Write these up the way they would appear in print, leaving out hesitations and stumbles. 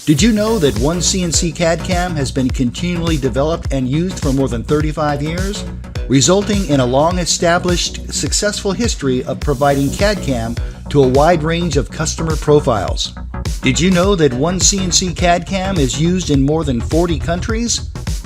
Did you know that OneCNC CAD/CAM has been continually developed and used for more than 35 years, resulting in a long-established, successful history of providing CAD/CAM to a wide range of customer profiles? Did you know that OneCNC CAD/CAM is used in more than 40 countries,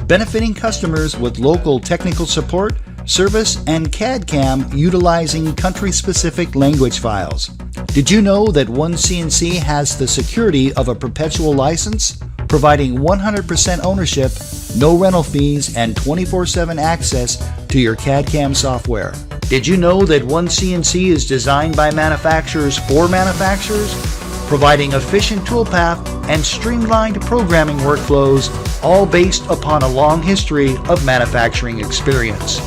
benefiting customers with local technical support, service, and CAD/CAM utilizing country-specific language files? Did you know that OneCNC has the security of a perpetual license, providing 100% ownership, no rental fees, and 24/7 access to your CAD/CAM software? Did you know that OneCNC is designed by manufacturers for manufacturers, providing efficient toolpath and streamlined programming workflows, all based upon a long history of manufacturing experience?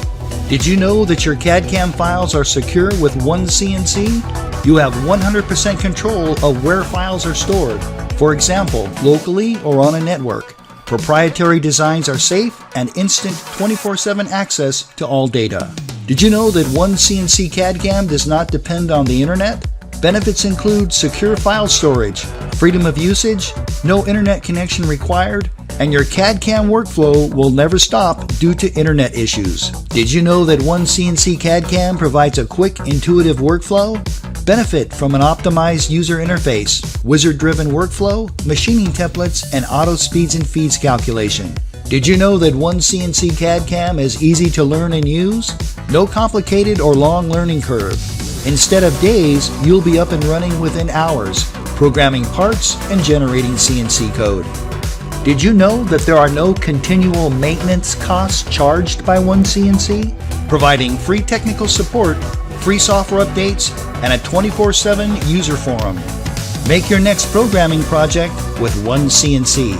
Did you know that your CAD/CAM files are secure with OneCNC? You have 100% control of where files are stored, for example, locally or on a network. Proprietary designs are safe and instant 24/7 access to all data. Did you know that OneCNC CAD/CAM does not depend on the internet? Benefits include secure file storage, freedom of usage, no internet connection required, and your CAD/CAM workflow will never stop due to internet issues. Did you know that OneCNC CAD/CAM provides a quick, intuitive workflow? Benefit from an optimized user interface, wizard-driven workflow, machining templates, and auto speeds and feeds calculation. Did you know that OneCNC CAD/CAM is easy to learn and use? No complicated or long learning curve. Instead of days, you'll be up and running within hours, programming parts and generating CNC code. Did you know that there are no continual maintenance costs charged by OneCNC, providing free technical support, free software updates, and a 24/7 user forum? Make your next programming project with OneCNC.